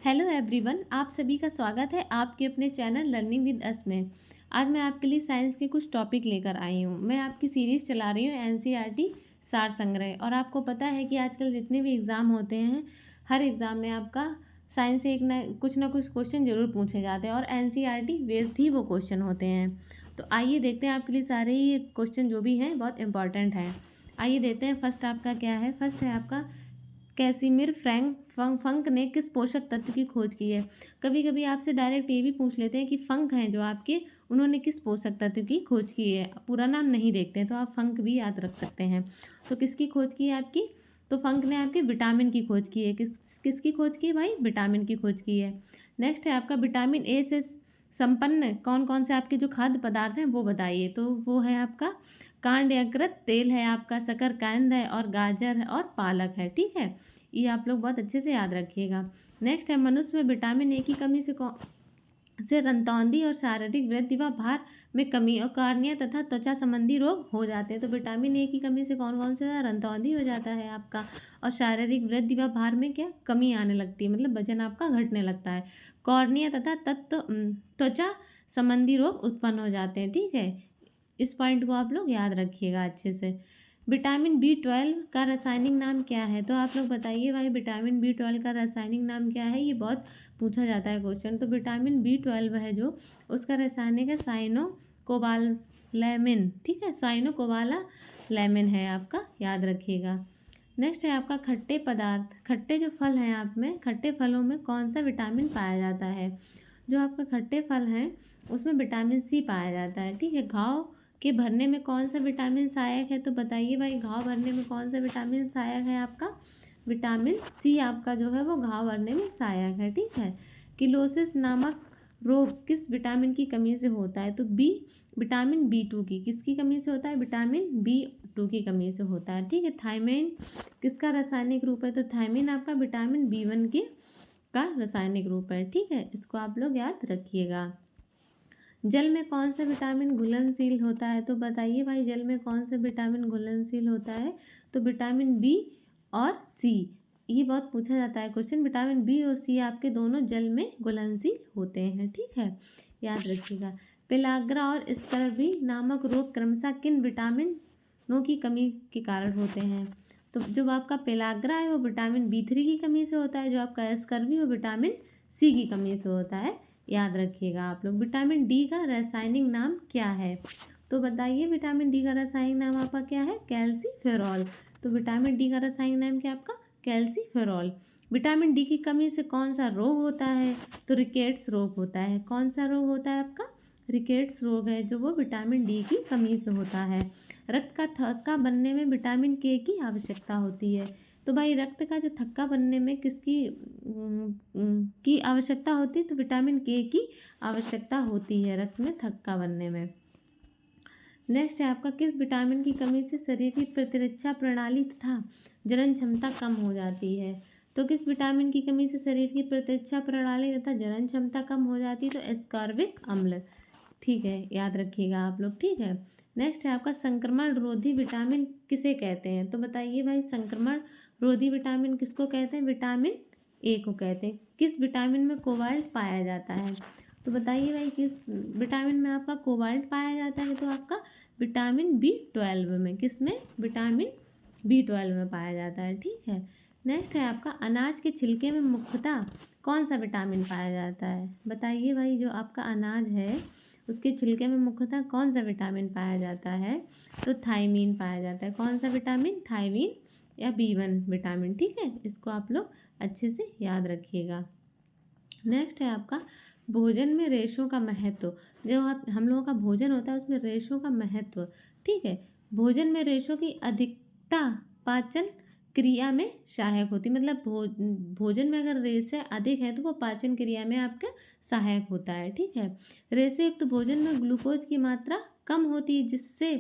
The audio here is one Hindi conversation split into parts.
हेलो एवरीवन, आप सभी का स्वागत है आपके अपने चैनल लर्निंग विद अस में। आज मैं आपके लिए साइंस के कुछ टॉपिक लेकर आई हूँ। मैं आपकी सीरीज़ चला रही हूँ एनसीईआरटी सार संग्रह। और आपको पता है कि आजकल जितने भी एग्ज़ाम होते हैं, हर एग्ज़ाम में आपका साइंस से कुछ ना कुछ क्वेश्चन ज़रूर पूछे जाते हैं और एनसीईआरटी बेस्ड ही वो क्वेश्चन होते हैं। तो आइए देखते हैं आपके लिए सारे ही क्वेश्चन जो भी हैं बहुत इंपॉर्टेंट हैं। आइए देखते हैं। फर्स्ट आपका क्या है? फर्स्ट है आपका कैसिमिर फंक ने किस पोषक तत्व की खोज की है। कभी कभी आपसे डायरेक्ट ये भी पूछ लेते हैं कि फंक हैं जो आपके, उन्होंने किस पोषक तत्व की खोज की है। पूरा नाम नहीं देखते हैं तो आप फंक भी याद रख सकते हैं। तो किसकी खोज की है आपकी? तो फंक ने आपके विटामिन की खोज की है। किसकी खोज की है भाई? विटामिन की खोज की है। नेक्स्ट है आपका विटामिन ए से संपन्न कौन कौन से आपके जो खाद्य पदार्थ हैं वो बताइए। तो वो है आपका कांड यकृत तेल है, आपका शकरकंद है, और गाजर है, और पालक है। ठीक है, ये आप लोग बहुत अच्छे से याद रखिएगा। नेक्स्ट है मनुष्य में विटामिन ए की कमी से रंतौंधी और शारीरिक वृद्धि व भार में कमी और कार्निया तथा त्वचा संबंधी रोग हो जाते हैं। तो विटामिन ए की कमी से कौन कौन से? रंतौंधी हो जाता है आपका, और शारीरिक वृद्धि व भार में क्या कमी आने लगती है, मतलब वजन आपका घटने लगता है। कॉर्निया तथा त्वचा संबंधी रोग उत्पन्न हो जाते हैं। ठीक है, इस पॉइंट को आप लोग याद रखिएगा अच्छे से। विटामिन B12 का रासायनिक नाम क्या है? तो आप लोग बताइए भाई, विटामिन B12 का रासायनिक नाम क्या है? ये बहुत पूछा जाता है क्वेश्चन। तो विटामिन B12 है जो, उसका रासायनिक है साइनो कोबालैमिन। ठीक है, साइनो कोबालैमिन है आपका, याद रखिएगा। नेक्स्ट है आपका खट्टे पदार्थ, खट्टे जो फल हैं आप में, खट्टे फलों में कौन सा विटामिन पाया जाता है? जो आपका खट्टे फल हैं उसमें विटामिन सी पाया जाता है। ठीक है, घाव के भरने में कौन सा विटामिन सहायक है? तो बताइए भाई, घाव भरने में कौन सा विटामिन सहायक है आपका? विटामिन सी आपका जो है वो घाव भरने में सहायक है। ठीक है, किलोसिस नामक रोग किस विटामिन की कमी से होता है? तो विटामिन B2 की। किसकी कमी से होता है? विटामिन B2 की कमी से होता है। ठीक है, थायमिन किसका रासायनिक रूप है? तो थायमिन आपका विटामिन B1 के का रासायनिक रूप है। ठीक है, इसको आप लोग याद रखिएगा। जल में कौन सा विटामिन घुलनशील होता है? तो बताइए भाई, जल में कौन सा विटामिन घुलनशील होता है? तो विटामिन बी और सी। ये बहुत पूछा जाता है क्वेश्चन। विटामिन बी और सी आपके दोनों जल में घुलनशील होते हैं। ठीक है, याद रखिएगा। पेलाग्रा और स्कर्वी नामक रोग क्रमशः किन विटामिनों की कमी के कारण होते हैं? तो जो आपका पेलाग्रा है वो विटामिन B3 की कमी से होता है, जो आपका स्कर्वी वो विटामिन सी की कमी से होता है। याद रखिएगा आप लोग। विटामिन डी का रासायनिक नाम क्या है? तो बताइए, विटामिन डी का रासायनिक नाम आपका क्या है? कैल्सीफेरॉल। तो विटामिन डी का रासायनिक नाम क्या आपका? कैल्सीफेरॉल। विटामिन डी की कमी से कौन सा रोग होता है? तो रिकेट्स रोग होता है। कौन सा रोग होता है आपका? रिकेट्स रोग है जो वो विटामिन डी की कमी से होता है। रक्त का थक्का बनने में विटामिन के की आवश्यकता होती है। तो भाई, रक्त का जो थक्का बनने में किसकी की आवश्यकता होती है? तो विटामिन के की आवश्यकता होती है रक्त में थक्का बनने में। नेक्स्ट है आपका किस विटामिन की कमी से शरीर की प्रतिरक्षा प्रणाली तथा जनन क्षमता कम हो जाती है? तो किस विटामिन की कमी से शरीर की प्रतिरक्षा प्रणाली तथा जनन क्षमता कम हो जाती है? तो एस्कॉर्बिक अम्ल। ठीक है, याद रखिएगा आप लोग। ठीक है, नेक्स्ट है आपका संक्रमण रोधी विटामिन किसे कहते हैं? तो बताइए भाई, संक्रमण रोधी विटामिन किसको कहते हैं? विटामिन ए को कहते हैं। किस विटामिन में कोबाल्ट पाया जाता है? तो बताइए भाई, किस विटामिन में आपका कोबाल्ट पाया जाता है? तो आपका विटामिन B12 में। किस में? विटामिन B12 में पाया जाता है। ठीक है, नेक्स्ट है आपका अनाज के छिलके में मुख्यतः कौन सा विटामिन पाया जाता है? बताइए भाई, जो आपका अनाज है उसके छिलके में मुख्यतः कौन सा विटामिन पाया जाता है? तो थायमीन पाया जाता है। कौन सा विटामिन? थायमीन या B1 विटामिन। ठीक है, इसको आप लोग अच्छे से याद रखिएगा। नेक्स्ट है आपका भोजन में रेशों का महत्व। जो हम लोगों का भोजन होता है उसमें रेशों का महत्व। ठीक है, भोजन में रेशों की अधिकता पाचन क्रिया में सहायक होती, मतलब भोजन में अगर रेशे अधिक है तो वो पाचन क्रिया में आपका सहायक होता है। ठीक है, रेशे युक्त भोजन में ग्लूकोज की मात्रा कम होती है जिससे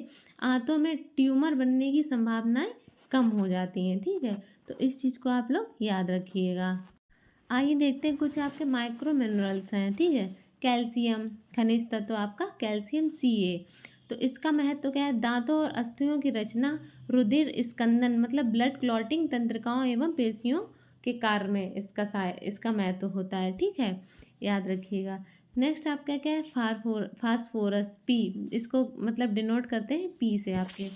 आंतों में ट्यूमर बनने की संभावनाएं कम हो जाती हैं। ठीक है, तो इस चीज़ को आप लोग याद रखिएगा। आइए देखते हैं कुछ आपके माइक्रो मिनरल्स हैं। ठीक है, कैल्शियम खनिज तत्व आपका कैल्शियम Ca। तो इसका महत्व क्या है? दांतों और अस्थियों की रचना, रुधिर स्कंदन मतलब ब्लड क्लॉटिंग तंत्रिकाओं एवं पेशियों के कार्य में इसका महत्व होता है। ठीक है, याद रखिएगा। नेक्स्ट आपका क्या है, फास्फोरस, पी, इसको मतलब डिनोट करते हैं पी से आपके।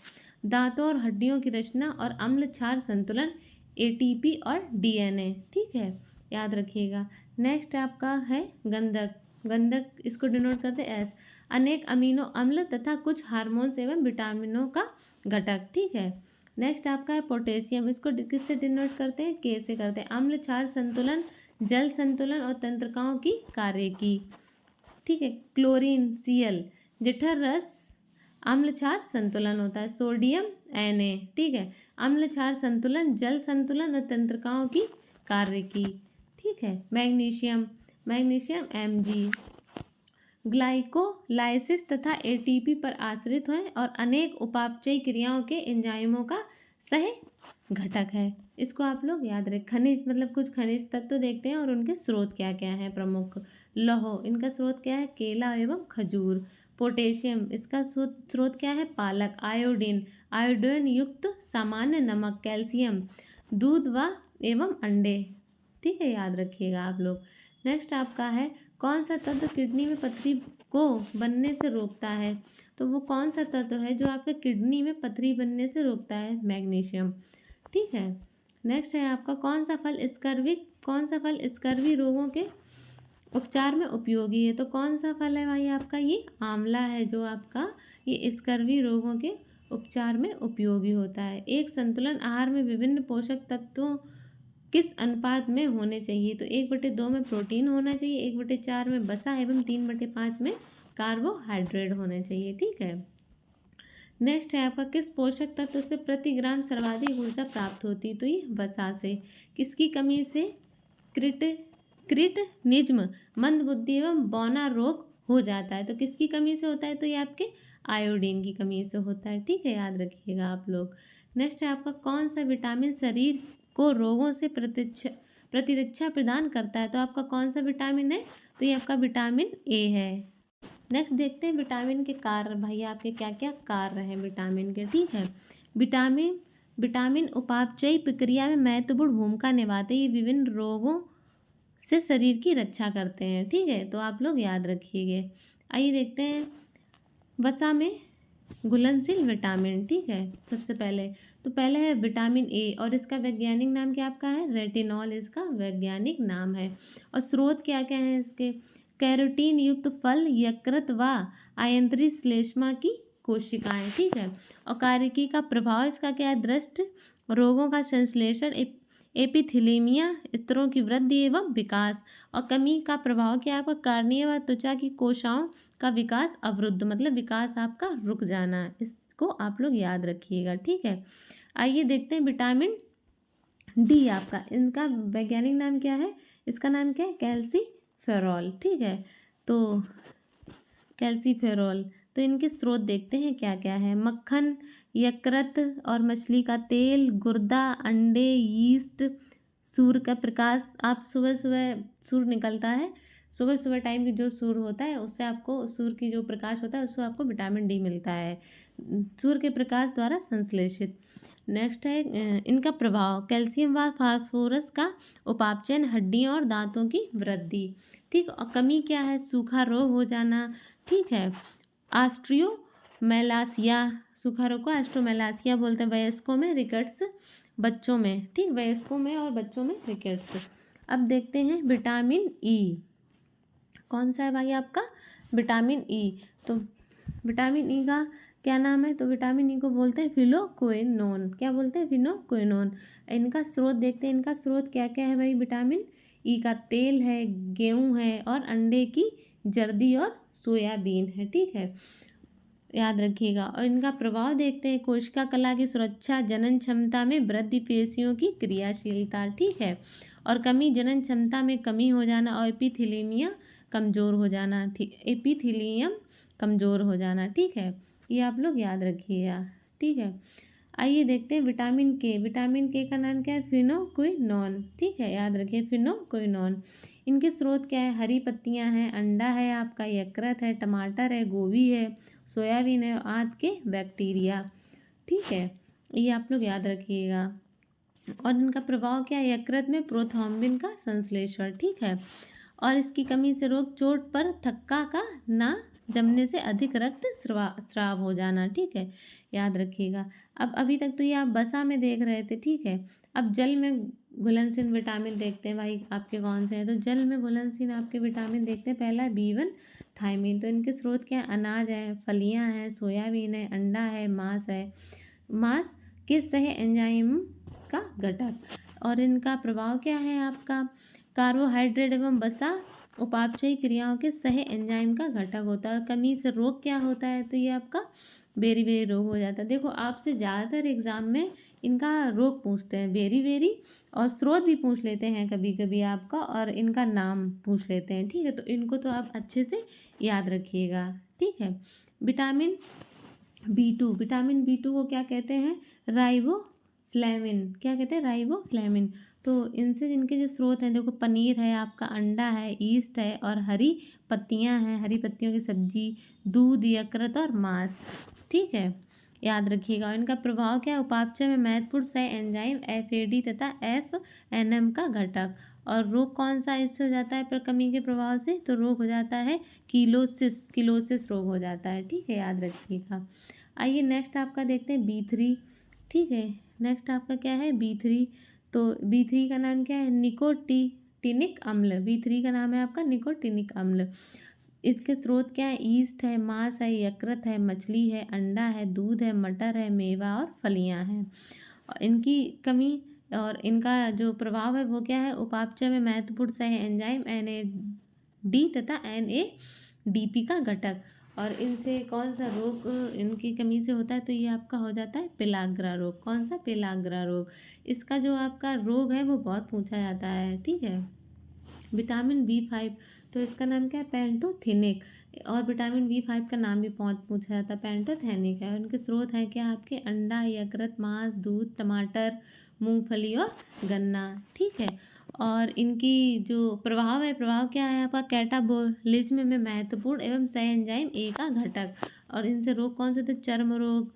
दांतों और हड्डियों की रचना और अम्ल क्षार संतुलन, एटीपी और डीएनए। ठीक है, याद रखिएगा। नेक्स्ट आपका है गंधक, गंधक इसको डिनोट करते हैं एस, अनेक अमीनो अम्ल तथा कुछ हार्मोन्स एवं विटामिनों का घटक। ठीक है, नेक्स्ट आपका है पोटेशियम, इसको किससे डिनोट करते हैं, के से करते हैं, अम्ल क्षार संतुलन, जल संतुलन और तंत्रिकाओं की कार्य की। ठीक है, क्लोरीन, Cl, जठर रस अम्ल क्षार संतुलन होता है, सोडियम, Na। ठीक है, अम्ल क्षार संतुलन, जल संतुलन और तंत्रिकाओं की कार्य की। ठीक है, मैग्नीशियम, मैग्नीशियम Mg, ग्लाइकोलाइसिस तथा एटीपी पर आश्रित है और अनेक उपापचयी क्रियाओं के एंजाइमों का सह घटक है। इसको आप लोग याद रखें। खनिज मतलब कुछ खनिज तत्व देखते हैं और उनके स्रोत क्या क्या हैं प्रमुख। लौह, इनका स्रोत क्या है, केला एवं खजूर। पोटेशियम, इसका स्रोत क्या है, पालक। आयोडीन, आयोडीन युक्त सामान्य नमक। कैल्शियम, दूध व एवं अंडे। ठीक है, याद रखिएगा आप लोग। नेक्स्ट आपका है, कौन सा तत्व किडनी में पथरी को बनने से रोकता है, तो वो कौन सा तत्व है जो आपके किडनी में पथरी बनने से रोकता है, मैग्नीशियम। ठीक है, नेक्स्ट है आपका, कौन सा फल स्कर्वी रोगों के उपचार में उपयोगी है, तो कौन सा फल है भाई आपका, ये आंवला है, जो आपका ये स्कर्वी रोगों के उपचार में उपयोगी होता है। एक संतुलन आहार में विभिन्न पोषक तत्वों किस अनुपात में होने चाहिए, तो 1/2 में प्रोटीन होना चाहिए, 1/4 में वसा एवं 3/5 में कार्बोहाइड्रेट होने चाहिए। ठीक है, नेक्स्ट है आपका, किस पोषक तत्व से प्रति ग्राम सर्वाधिक ऊर्जा प्राप्त होती है, तो ये वसा से। किसकी कमी से क्रिटनिज्म, मंदबुद्धि एवं बौना रोग हो जाता है, तो किसकी कमी से होता है, तो ये आपके आयोडीन की कमी से होता है। ठीक है, याद रखिएगा आप लोग। नेक्स्ट है आपका, कौन सा विटामिन शरीर को रोगों से प्रतिरक्षा प्रदान करता है, तो आपका कौन सा विटामिन है, तो ये आपका विटामिन ए है। नेक्स्ट देखते हैं विटामिन के कार्य, भाई आपके क्या क्या कार्य हैं विटामिन के। ठीक है, विटामिन उपापचयी प्रक्रिया में महत्वपूर्ण भूमिका निभाते हैं, ये विभिन्न रोगों से शरीर की रक्षा करते हैं। ठीक है, तो आप लोग याद रखिएगा। आइए देखते हैं वसा में घुलनशील विटामिन। ठीक है, सबसे पहले तो पहले है विटामिन ए और इसका वैज्ञानिक नाम क्या आपका है, रेटिनॉल इसका वैज्ञानिक नाम है। और स्रोत क्या क्या है इसके, कैरोटीन युक्त फल, यकृत व आयंत्री श्लेष्मा की कोशिकाएं। ठीक है, और कार्यकी का प्रभाव इसका क्या है, दृष्ट रोगों का संश्लेषण, एपिथेलियमिया, स्तरों की वृद्धि एवं विकास। और कमी का प्रभाव क्या है आपका, कार्निया व त्वचा की कोशिकाओं का विकास अवरुद्ध, मतलब विकास आपका रुक जाना। इसको आप लोग याद रखिएगा। ठीक है, आइए देखते हैं विटामिन डी आपका, इनका वैज्ञानिक नाम क्या है, इसका नाम क्या है, कैल्सीफेरॉल। ठीक है, तो कैल्सीफेरॉल, तो इनके स्रोत देखते हैं क्या क्या है, मक्खन, यकृत और मछली का तेल, गुर्दा, अंडे, यीस्ट, सूर्य का प्रकाश। आप सुबह सुबह सूर्य निकलता है, सुबह सुबह टाइम की जो सूर्य होता है उससे आपको, सूर्य की जो प्रकाश होता है उससे आपको विटामिन डी मिलता है, सूर्य के प्रकाश द्वारा संश्लेषित। नेक्स्ट है इनका प्रभाव, कैल्शियम व फास्फोरस का उपापचयन, हड्डियों और दांतों की वृद्धि। ठीक, और कमी क्या है, सूखा रोग हो जाना। ठीक है, ऑस्ट्रियोमेलासिया, सूखा रोग को ऑस्ट्रोमेलासिया बोलते हैं, वयस्कों में रिकेट्स, बच्चों में। ठीक, वयस्कों में और बच्चों में रिकेट्स। अब देखते हैं विटामिन ई, कौन सा है भाई आपका, विटामिन ई। तो विटामिन ई का क्या नाम है, तो विटामिन ई को बोलते हैं फिनोक्विनोन। क्या बोलते हैं, फिनोक्विनोन। इनका स्रोत देखते हैं, इनका स्रोत क्या क्या है भाई, विटामिन ई का तेल है, गेहूँ है और अंडे की जर्दी और सोयाबीन है। ठीक है, याद रखिएगा। और इनका प्रभाव देखते हैं, कोशिका कला की सुरक्षा, जनन क्षमता में वृद्धि, पेशियों की क्रियाशीलता। ठीक है, और कमी, जनन क्षमता में कमी हो जाना और एपिथेलियम कमज़ोर हो जाना। ठीक, एपिथेलियम कमज़ोर हो जाना। ठीक है, ये आप लोग याद रखिएगा। ठीक है, आइए देखते हैं विटामिन के, विटामिन के का नाम क्या है, फिनोक्विनोन। ठीक है, याद रखिए फिनोक्विनोन। इनके स्रोत क्या है, हरी पत्तियां हैं, अंडा है आपका, यकृत है, टमाटर है, गोभी है, सोयाबीन है, आंत के बैक्टीरिया। ठीक है, ये आप लोग याद रखिएगा। और इनका प्रभाव क्या है, यकृत में प्रोथ्रोम्बिन का संश्लेषण, ठीक है। और इसकी कमी से रोग, चोट पर थक्का का ना जमने से अधिक रक्त स्राव हो जाना, ठीक है, याद रखिएगा। अब अभी तक तो ये आप बसा में देख रहे थे, ठीक है। अब जल में घुलनशील विटामिन देखते हैं भाई आपके कौन से हैं। तो जल में घुलनशील आपके विटामिन देखते हैं। पहला है B1 थायमीन। तो इनके स्रोत क्या है, अनाज है, फलियां हैं, सोयाबीन है, अंडा है, मांस है। मांस के सह एंजाइम का घटक। और इनका प्रभाव क्या है आपका, कार्बोहाइड्रेट एवं वसा उपापचयी क्रियाओं के सह एंजाइम का घटक होता है। कमी से रोग क्या होता है, तो ये आपका बेरी बेरी रोग हो जाता है। देखो आपसे ज़्यादातर एग्जाम में इनका रोग पूछते हैं, बेरी बेरी, और स्रोत भी पूछ लेते हैं कभी कभी आपका, और इनका नाम पूछ लेते हैं, ठीक है। तो इनको तो आप अच्छे से याद रखिएगा, ठीक है। विटामिन B2, विटामिन B2 को क्या कहते हैं, राइबोफ्लेविन। क्या कहते हैं, राइबोफ्लेविन। तो इनसे इनके जो स्रोत हैं, देखो पनीर है आपका, अंडा है, ईस्ट है, और हरी पत्तियां हैं, हरी पत्तियों की सब्जी, दूध, यकृत और मांस, ठीक है, याद रखिएगा। और इनका प्रभाव क्या है, उपापचय में महत्वपूर्ण सह एंजाइम FAD तथा FNM का घटक। और रोग कौन सा इससे हो जाता है, पर कमी के प्रभाव से, तो रोग हो जाता है किलोसिस रोग हो जाता है, ठीक है, याद रखिएगा। आइए नेक्स्ट आपका देखते हैं B3, ठीक है। नेक्स्ट आपका क्या है, B3। तो B3 का नाम क्या है, निकोटिनिक अम्ल। B3 का नाम है आपका निकोटिनिक अम्ल। इसके स्रोत क्या है, ईस्ट है, मांस है, यकृत है, मछली है, अंडा है, दूध है, मटर है, मेवा और फलियां हैं। और इनकी कमी और इनका जो प्रभाव है वो क्या है, उपापचय में महत्वपूर्ण सह एंजाइम NAD तथा NADP का घटक। और इनसे कौन सा रोग इनकी कमी से होता है, तो ये आपका हो जाता है पेलाग्रा रोग। कौन सा, पेलाग्रा रोग। इसका जो आपका रोग है वो बहुत पूछा जाता है, ठीक है। विटामिन B5, तो इसका नाम क्या है, पैंटोथेनिक। और विटामिन B5 का नाम भी बहुत पूछा जाता है, पैंटोथेनिक है। और इनके स्रोत हैं क्या आपके, अंडा, यकृत, मांस, दूध, टमाटर, मूंगफली और गन्ना, ठीक है। और इनकी जो प्रभाव है, प्रभाव क्या है आपका, कैटाबोलिज्म में महत्वपूर्ण एवं सह एंजाइम A का घटक। और इनसे रोग कौन से थे, चर्म रोग,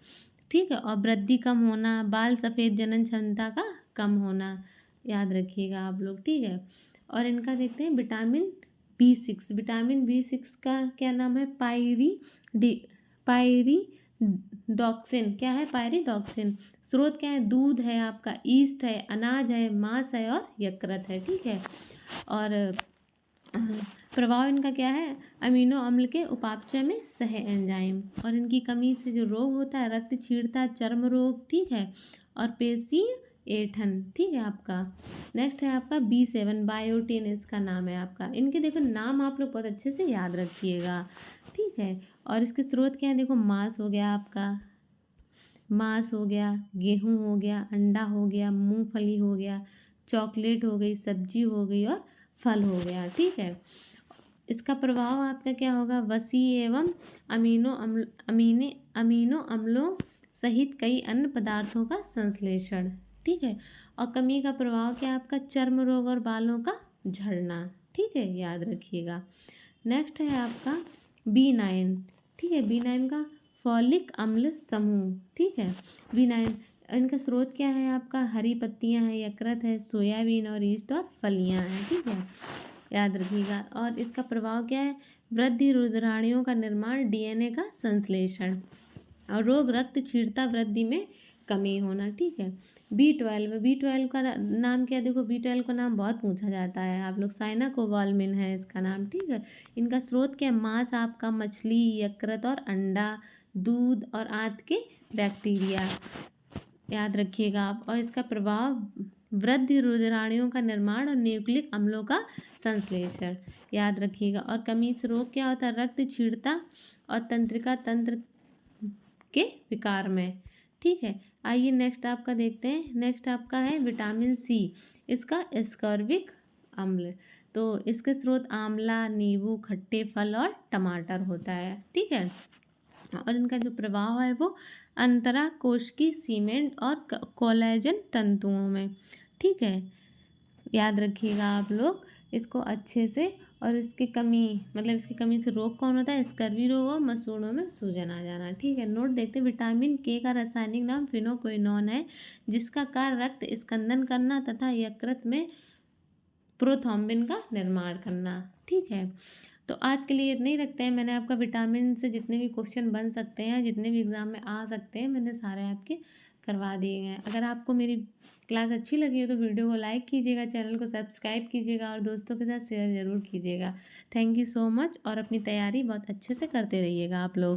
ठीक है, और वृद्धि कम होना, बाल सफ़ेद, जनन क्षमता का कम होना, याद रखिएगा आप लोग, ठीक है। और इनका देखते हैं विटामिन B6। विटामिन B6 का क्या नाम है, पायरिडॉक्सिन। क्या है, पायरिडॉक्सिन। स्रोत क्या है, दूध है आपका, ईस्ट है, अनाज है, मांस है और यकृत है, ठीक है। और प्रभाव इनका क्या है, अमीनो अम्ल के उपापचय में सह एंजाइम। और इनकी कमी से जो रोग होता है, रक्त क्षीणता, चर्म रोग, ठीक है, और पेशी ऐंठन, ठीक है आपका। नेक्स्ट है आपका B7, बायोटिन इसका नाम है आपका। इनके देखो नाम आप लोग बहुत अच्छे से याद रखिएगा, ठीक है। और इसके स्रोत क्या है, देखो मांस हो गया आपका, मांस हो गया, गेहूं हो गया, अंडा हो गया, मूंगफली हो गया, चॉकलेट हो गई, सब्जी हो गई और फल हो गया, ठीक है। इसका प्रभाव आपका क्या होगा, वसी एवं अमीनो अम्लों सहित कई अन्य पदार्थों का संश्लेषण, ठीक है। और कमी का प्रभाव क्या है आपका, चर्म रोग और बालों का झड़ना, ठीक है, याद रखिएगा। नेक्स्ट है आपका B9, ठीक है। B9 का फॉलिक अम्ल समूह, ठीक है। B9 इनका स्रोत क्या है आपका, हरी पत्तियां हैं, यकृत है, सोयाबीन और ईस्ट और फलियां हैं, ठीक है, याद रखिएगा। और इसका प्रभाव क्या है, वृद्धि, रुधिराणुओं का निर्माण, DNA का संश्लेषण, और रोग, रक्त क्षीणता, वृद्धि में कमी होना, ठीक है। B12 का नाम क्या है, देखो B12 का नाम बहुत पूछा जाता है आप लोग, साइनाकोबाल्मिन है इसका नाम, ठीक है। इनका स्रोत क्या है, मांस आपका, मछली, यकृत और अंडा, दूध और आंत के बैक्टीरिया, याद रखिएगा आप। और इसका प्रभाव वृद्धि, रुधिराणुओं का निर्माण और न्यूक्लिक अम्लों का संश्लेषण, याद रखिएगा। और कमी से रोग क्या होता है, रक्त क्षीणता और तंत्रिका तंत्र के विकार में, ठीक है। आइए नेक्स्ट आपका देखते हैं। नेक्स्ट आपका है विटामिन C, इसका एस्कॉर्बिक अम्ल। तो इसके स्रोत आंवला, नींबू, खट्टे फल और टमाटर होता है, ठीक है। और इनका जो प्रभाव है वो अंतरा कोश की सीमेंट और कोलेजन तंतुओं में, ठीक है, याद रखिएगा आप लोग। इसको अच्छे से, और इसकी कमी मतलब इसकी कमी से रोग कौन होता है? स्कर्वी रोग और मसूड़ों में सूजन आ जाना। ठीक है, नोट देखते हैं। विटामिन के का रासायनिक नाम फिनोक्विनोन है, जिसका कार्य रक्त स्कंदन करना तथा यकृत में प्रोथ्रोम्बिन का निर्माण करना। ठीक है, तो आज के लिए इतना ही रखते हैं। मैंने आपका विटामिन से जितने भी क्वेश्चन बन सकते हैं, जितने भी एग्जाम में आ सकते हैं, मैंने सारे आपके करवा दिए हैं। अगर आपको मेरी क्लास अच्छी लगी हो तो वीडियो को लाइक कीजिएगा, चैनल को सब्सक्राइब कीजिएगा और दोस्तों के साथ शेयर ज़रूर कीजिएगा। थैंक यू सो मच, और अपनी तैयारी बहुत अच्छे से करते रहिएगा आप लोग।